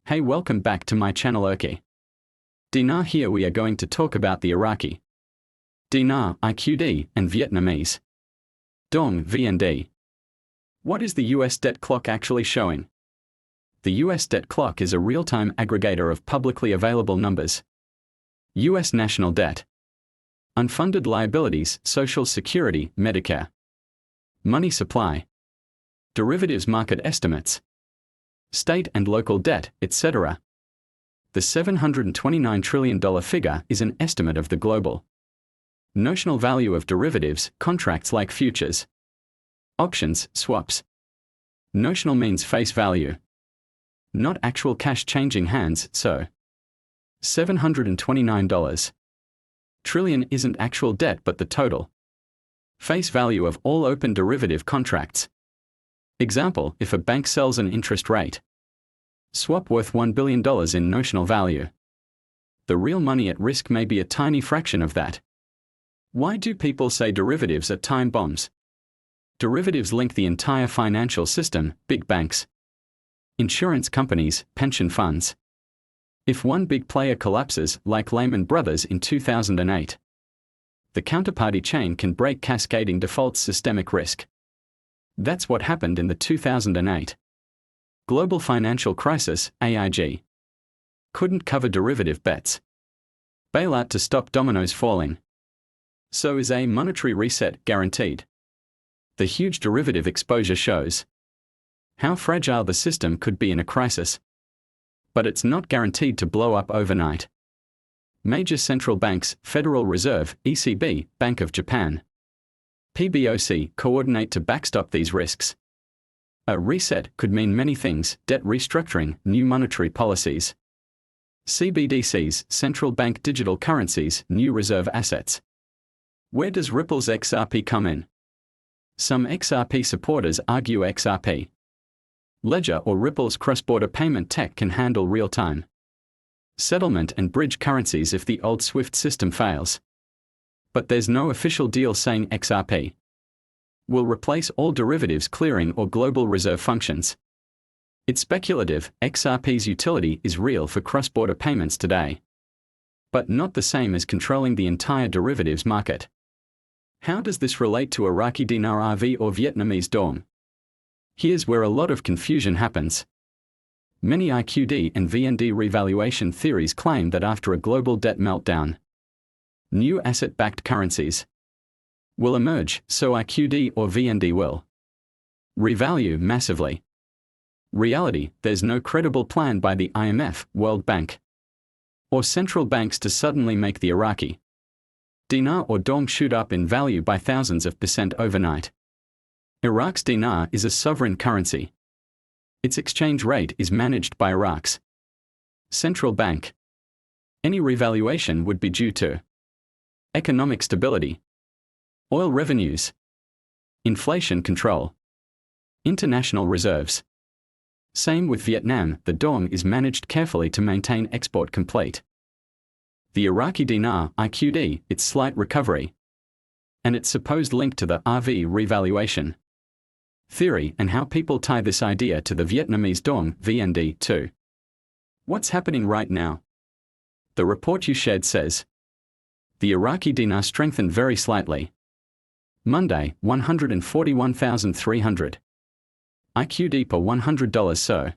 Hey, welcome back to my channel. Iraqi Dinar. Here we are going to talk about the Iraqi Dinar, IQD, and Vietnamese Dong, VND. What is the US debt clock actually showing? The US debt clock is a real-time aggregator of publicly available numbers. US national debt, unfunded liabilities, Social Security, Medicare, money supply, derivatives market estimates, state and local debt, etc. The $729 trillion figure is an estimate of the global notional value of derivatives, contracts like futures, options, swaps. Notional means face value, not actual cash changing hands, so $729 trillion isn't actual debt but the total face value of all open derivative contracts. Example, if a bank sells an interest rate swap worth $1 billion in notional value, the real money at risk may be a tiny fraction of that. Why do people say derivatives are time bombs? Derivatives link the entire financial system, big banks, insurance companies, pension funds. If one big player collapses, like Lehman Brothers in 2008, the counterparty chain can break, cascading defaults, systemic risk. That's what happened in the 2008 global financial crisis. AIG couldn't cover derivative bets. Bailout to stop dominoes falling. So is a monetary reset guaranteed? The huge derivative exposure shows how fragile the system could be in a crisis. But it's not guaranteed to blow up overnight. Major central banks, Federal Reserve, ECB, Bank of Japan, PBOC, coordinate to backstop these risks. A reset could mean many things: debt restructuring, new monetary policies, CBDCs, central bank digital currencies, new reserve assets. Where does Ripple's XRP come in? Some XRP supporters argue XRP Ledger or Ripple's cross-border payment tech can handle real-time settlement and bridge currencies if the old SWIFT system fails. But there's no official deal saying XRP will replace all derivatives clearing or global reserve functions. It's speculative. XRP's utility is real for cross-border payments today, but not the same as controlling the entire derivatives market. How does this relate to Iraqi Dinar RV or Vietnamese Dong? Here's where a lot of confusion happens. Many IQD and VND revaluation theories claim that after a global debt meltdown, new asset-backed currencies will emerge, so IQD or VND will revalue massively. Reality: there's no credible plan by the IMF, World Bank, or central banks to suddenly make the Iraqi dinar or dong shoot up in value by thousands of % overnight. Iraq's dinar is a sovereign currency. Its exchange rate is managed by Iraq's central bank. Any revaluation would be due to economic stability, oil revenues, inflation control, international reserves. Same with Vietnam, the dong is managed carefully to maintain export complete. The Iraqi dinar, IQD, its slight recovery, and its supposed link to the RV revaluation theory, and how people tie this idea to the Vietnamese dong, VND, too. What's happening right now? The report you shared says the Iraqi dinar strengthened very slightly. Monday, 141,300 IQD per $100, so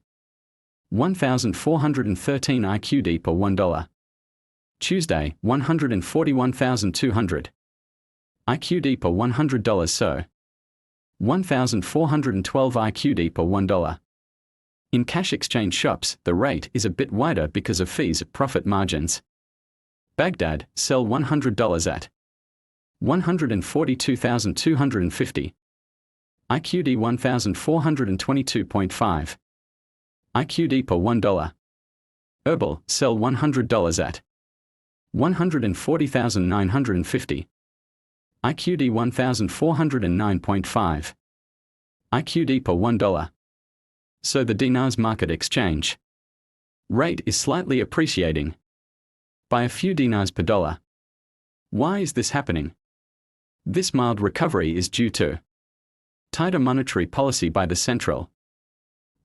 1,413 IQD per $1. Tuesday, 141,200 IQD per $100, so 1,412 IQD per $1. In cash exchange shops, the rate is a bit wider because of fees, profit margins. Baghdad, sell $100 at 142,250 IQD 1,422.5 IQD per $1. Erbil, sell $100 at 140,950 IQD 1,409.5 IQD per $1. So the dinar's market exchange rate is slightly appreciating by a few dinars per dollar. Why is this happening? This mild recovery is due to tighter monetary policy by the central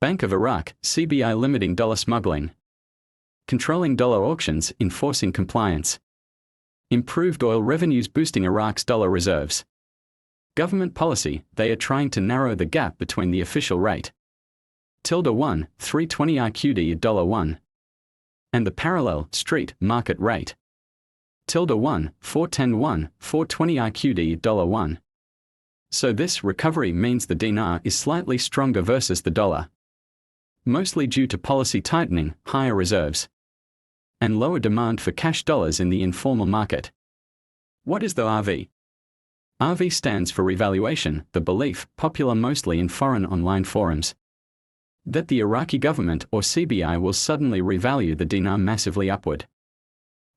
Bank of Iraq, CBI limiting dollar smuggling. Controlling dollar auctions, enforcing compliance. Improved oil revenues boosting Iraq's dollar reserves. Government policy, they are trying to narrow the gap between the official rate. ~1, 320 IQD $1. And the parallel, street, market rate. ~1, 410 420 IQD $1. So this recovery means the dinar is slightly stronger versus the dollar. Mostly due to policy tightening, higher reserves, and lower demand for cash dollars in the informal market. What is the RV? RV stands for revaluation, the belief, popular mostly in foreign online forums, that the Iraqi government or CBI will suddenly revalue the dinar massively upward,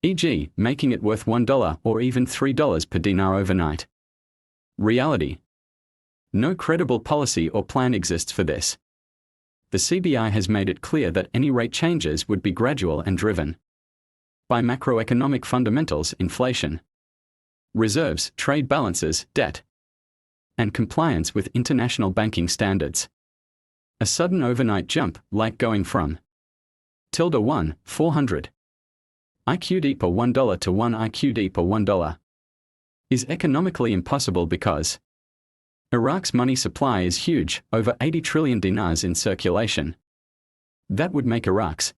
e.g., making it worth $1 or even $3 per dinar overnight. Reality: no credible policy or plan exists for this. The CBI has made it clear that any rate changes would be gradual and driven by macroeconomic fundamentals, inflation, reserves, trade balances, debt, and compliance with international banking standards. A sudden overnight jump, like going from ~1, 400 IQD per $1 to 1 IQD per $1, is economically impossible because Iraq's money supply is huge, over 80 trillion dinars in circulation. That would make Iraq's